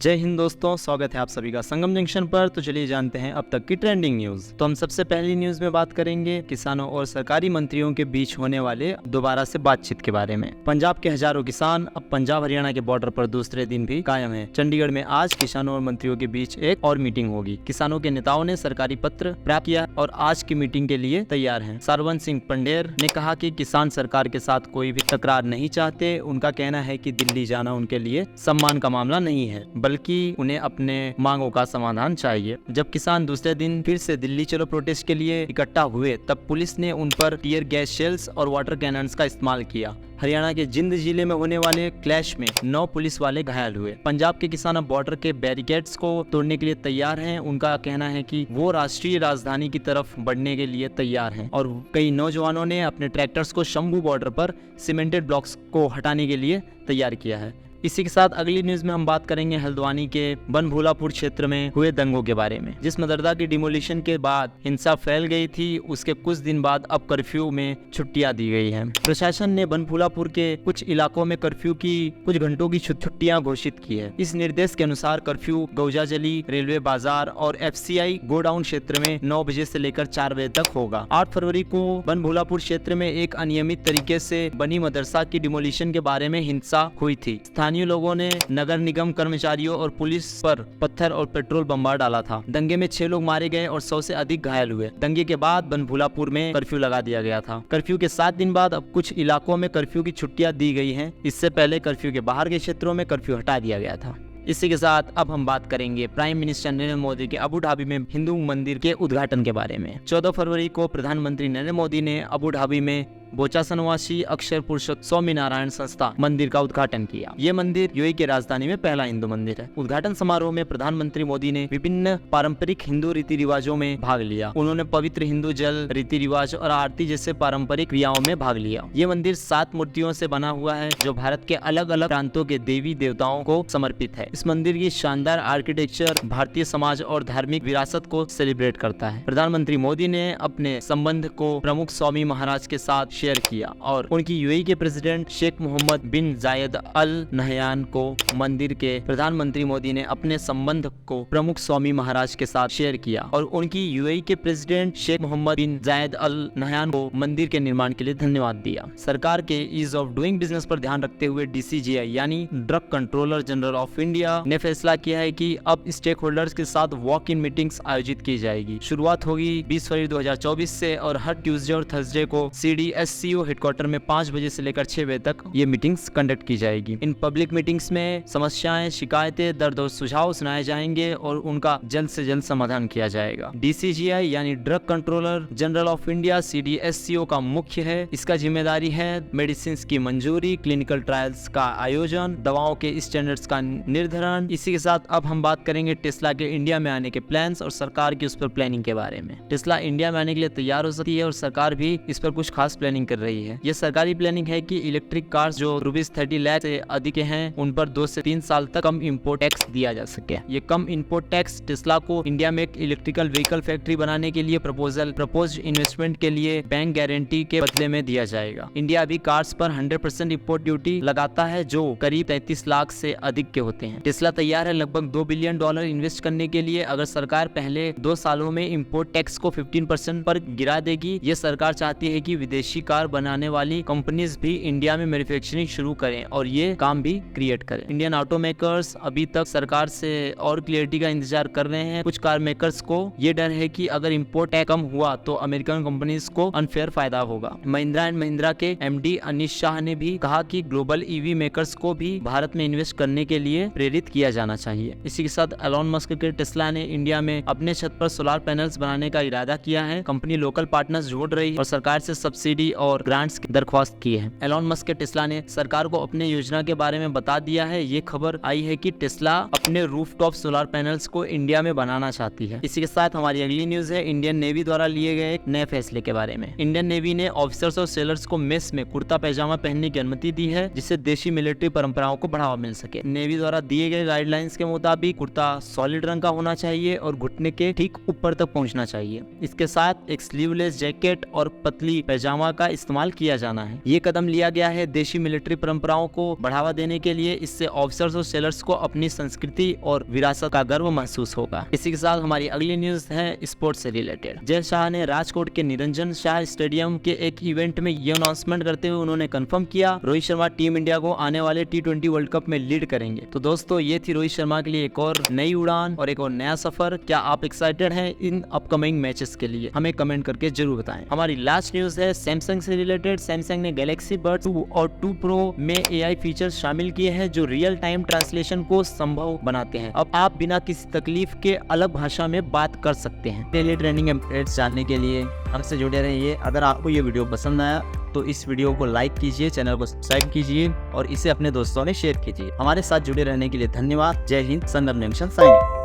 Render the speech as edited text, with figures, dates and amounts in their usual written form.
जय हिंद दोस्तों, स्वागत है आप सभी का संगम जंक्शन पर। तो चलिए जानते हैं अब तक की ट्रेंडिंग न्यूज। तो हम सबसे पहली न्यूज में बात करेंगे किसानों और सरकारी मंत्रियों के बीच होने वाले दोबारा से बातचीत के बारे में। पंजाब के हजारों किसान अब पंजाब हरियाणा के बॉर्डर पर दूसरे दिन भी कायम हैं। चंडीगढ़ में आज किसानों और मंत्रियों के बीच एक और मीटिंग होगी। किसानों के नेताओं ने सरकारी पत्र प्राप्त किया और आज की मीटिंग के लिए तैयार हैं। सरवन सिंह पंडेर ने कहा कि किसान सरकार के साथ कोई भी तकरार नहीं चाहते। उनका कहना है कि दिल्ली जाना उनके लिए सम्मान का मामला नहीं है, बल्कि उन्हें अपने मांगों का समाधान चाहिए। जब किसान दूसरे दिन फिर से दिल्ली चलो प्रोटेस्ट के लिए इकट्ठा हुए, तब पुलिस ने उन पर टीयर गैस शेल्स और वाटर कैनन्स का इस्तेमाल किया। हरियाणा के जिंद जिले में होने वाले क्लैश में 9 पुलिस वाले घायल हुए। पंजाब के किसान अब बॉर्डर के बैरिकेड्स को तोड़ने के लिए तैयार हैं। उनका कहना है कि वो राष्ट्रीय राजधानी की तरफ बढ़ने के लिए तैयार हैं और कई नौजवानों ने अपने ट्रैक्टर्स को शंभू बॉर्डर पर सीमेंटेड ब्लॉक्स को हटाने के लिए तैयार किया है। इसी के साथ अगली न्यूज में हम बात करेंगे हल्द्वानी के बनभूलापुर क्षेत्र में हुए दंगों के बारे में। जिस मदरसा की डिमोलिशन के बाद हिंसा फैल गई थी, उसके कुछ दिन बाद अब कर्फ्यू में छुट्टियां दी गई हैं। प्रशासन ने बनभूलापुर के कुछ इलाकों में कर्फ्यू की कुछ घंटों की छुट्टियां घोषित की है। इस निर्देश के अनुसार कर्फ्यू गौजाजली, रेलवे बाजार और FCI गोडाउन क्षेत्र में 9 बजे से लेकर 4 बजे तक होगा। 8 फरवरी को बनभूलापुर क्षेत्र में एक अनियमित तरीके से बनी मदरसा की डिमोलिशन के बारे में हिंसा हुई थी। स्थानीय लोगों ने नगर निगम कर्मचारियों और पुलिस पर पत्थर और पेट्रोल बम्बार डाला था। दंगे में 6 लोग मारे गए और 100 से अधिक घायल हुए। दंगे के बाद बनभूलापुर में कर्फ्यू लगा दिया गया था। कर्फ्यू के 7 दिन बाद अब कुछ इलाकों में कर्फ्यू की छुट्टियां दी गई हैं। इससे पहले कर्फ्यू के बाहर के क्षेत्रों में कर्फ्यू हटा दिया गया था। इसी के साथ अब हम बात करेंगे प्राइम मिनिस्टर नरेंद्र मोदी के अबू धाबी में हिंदू मंदिर के उद्घाटन के बारे में। 14 फरवरी को प्रधानमंत्री नरेंद्र मोदी ने अबू धाबी में बोचासनवासी अक्षर पुरुषोत्तम स्वामी नारायण संस्था मंदिर का उद्घाटन किया। ये मंदिर यूएई की राजधानी में पहला हिंदू मंदिर है। उद्घाटन समारोह में प्रधानमंत्री मोदी ने विभिन्न पारंपरिक हिंदू रीति रिवाजों में भाग लिया। उन्होंने पवित्र हिंदू जल रीति रिवाज और आरती जैसे पारंपरिक क्रियाओं में भाग लिया। ये मंदिर 7 मूर्तियों से बना हुआ है, जो भारत के अलग अलग प्रांतों के देवी देवताओं को समर्पित है। इस मंदिर की शानदार आर्किटेक्चर भारतीय समाज और धार्मिक विरासत को सेलिब्रेट करता है। प्रधानमंत्री मोदी ने अपने संबंध को प्रमुख स्वामी महाराज के साथ शेयर किया और उनकी यूएई के प्रेसिडेंट शेख मोहम्मद बिन जायद अल नहयान को मंदिर के प्रधानमंत्री मोदी ने अपने संबंध को प्रमुख स्वामी महाराज के साथ शेयर किया और उनकी यूएई के प्रेसिडेंट शेख मोहम्मद बिन जायद अल नहयान को मंदिर के निर्माण के लिए धन्यवाद दिया। सरकार के ईज ऑफ डूइंग बिजनेस पर ध्यान रखते हुए DCGI यानी drug controller general of India ने फैसला किया है कि अब स्टेक होल्डर्स के साथ वॉक इन मीटिंग्स आयोजित की जाएगी। शुरुआत होगी 20 फरवरी 2024 से और हर ट्यूसडे और थर्सडे को CDSCO हेडक्वार्टर में 5 बजे से लेकर 6 बजे तक ये मीटिंग्स कंडक्ट की जाएगी। इन पब्लिक मीटिंग्स में समस्याएं, शिकायतें, दर्द और सुझाव सुनाए जाएंगे और उनका जल्द से जल्द समाधान किया जाएगा। DCGI यानी drug controller general of India CDSCO का मुख्य है। इसका जिम्मेदारी है मेडिसिन की मंजूरी, क्लिनिकल ट्रायल्स का आयोजन, दवाओं के स्टैंडर्ड्स का निर्धारण। इसी के साथ अब हम बात करेंगे टेस्ला के इंडिया में आने के प्लान्स और सरकार की उस पर प्लानिंग के बारे में। टेस्ला इंडिया में आने के लिए तैयार हो सकती है और सरकार भी इस पर कुछ खास प्लानिंग कर रही है। यह सरकारी प्लानिंग है कि इलेक्ट्रिक कार्स जो ₹30 लाख से अधिक हैं, उन पर 2 से 3 साल तक कम इंपोर्ट टैक्स दिया जा सके। ये कम इंपोर्ट टैक्स टेस्ला को इंडिया में एक इलेक्ट्रिकल व्हीकल फैक्ट्री बनाने के लिए प्रपोज्ड इन्वेस्टमेंट के लिए बैंक गारंटी के बदले में दिया जाएगा। इंडिया अभी कार्स पर 100% इंपोर्ट ड्यूटी लगाता है, जो करीब 33 लाख से अधिक के होते हैं। टेस्ला तैयार है लगभग $2 बिलियन इन्वेस्ट करने के लिए। अगर सरकार पहले 2 सालों में इंपोर्ट टैक्स को 15% पर गिरा देगी। ये सरकार चाहती है कि विदेशी कार बनाने वाली कंपनीज भी इंडिया में मैन्युफैक्चरिंग शुरू करें और ये काम भी क्रिएट करें। इंडियन ऑटो मेकर्स अभी तक सरकार से और क्लियरिटी का इंतजार कर रहे हैं। कुछ कार मेकर्स को ये डर है कि अगर इंपोर्ट टैक्स कम हुआ तो अमेरिकन कंपनीज को अनफेयर फायदा होगा। महिंद्रा एंड महिंद्रा के MD अनिश शाह ने भी कहा कि ग्लोबल EV मेकर्स को भी भारत में इन्वेस्ट करने के लिए प्रेरित किया जाना चाहिए। इसी के साथ एलोन मस्क के टेस्ला ने इंडिया में अपने छत पर सोलर पैनल्स बनाने का इरादा किया है। कंपनी लोकल पार्टनर्स जोड़ रही है और सरकार से सब्सिडी और ग्रांट्स की दरख्वास्त की है। एलोन मस्क के टेस्ला ने सरकार को अपने योजना के बारे में बता दिया है। ये खबर आई है कि टेस्ला अपने रूफटॉप सोलर पैनल्स को इंडिया में बनाना चाहती है। इसी के साथ हमारी अगली न्यूज है इंडियन नेवी द्वारा लिए गए एक नए फैसले के बारे में। इंडियन नेवी ने ऑफिसर्स और सेलर्स को मेस में कुर्ता पैजामा पहनने की अनुमति दी है, जिससे देशी मिलिट्री परंपराओं को बढ़ावा मिल सके। नेवी द्वारा दिए गए गाइडलाइंस के मुताबिक कुर्ता सॉलिड रंग का होना चाहिए और घुटने के ठीक ऊपर तक पहुंचना चाहिए। इसके साथ एक स्लीवलेस जैकेट और पतली पैजामा का इस्तेमाल किया जाना है। ये कदम लिया गया है देशी मिलिट्री परंपराओं को बढ़ावा देने के लिए। इससे ऑफिसर्स और सेलर्स को अपनी संस्कृति और विरासत का गर्व महसूस होगा। इसी के साथ हमारी अगली न्यूज है स्पोर्ट्स से रिलेटेड। जय शाह ने राजकोट के निरंजन शाह स्टेडियम के एक इवेंट में ये अनाउंसमेंट करते हुए उन्होंने कंफर्म किया रोहित शर्मा टीम इंडिया को आने वाले T20 वर्ल्ड कप में लीड करेंगे। तो दोस्तों ये थी रोहित शर्मा के लिए एक और नई उड़ान और एक और नया सफर। क्या आप एक्साइटेड हैं इन अपकमिंग मैचेस के लिए? हमें कमेंट करके जरूर बताएं। हमारी लास्ट न्यूज है सैमसंग से रिलेटेड। सैमसंग ने गैलेक्सी बड्स 2 और 2 प्रो में AI फीचर्स शामिल किए हैं जो रियल टाइम ट्रांसलेशन को संभव बनाते हैं। अब आप बिना किसी तकलीफ के अलग भाषा में बात कर सकते हैं। डेली ट्रेंडिंग अपडेट्स जानने के लिए हमसे जुड़े रहिए। अगर आपको ये वीडियो पसंद आया तो इस वीडियो को लाइक कीजिए, चैनल को सब्सक्राइब कीजिए और इसे अपने दोस्तों में शेयर कीजिए। हमारे साथ जुड़े रहने के लिए धन्यवाद। जय हिंद। संगम जंक्शन साइनिंग।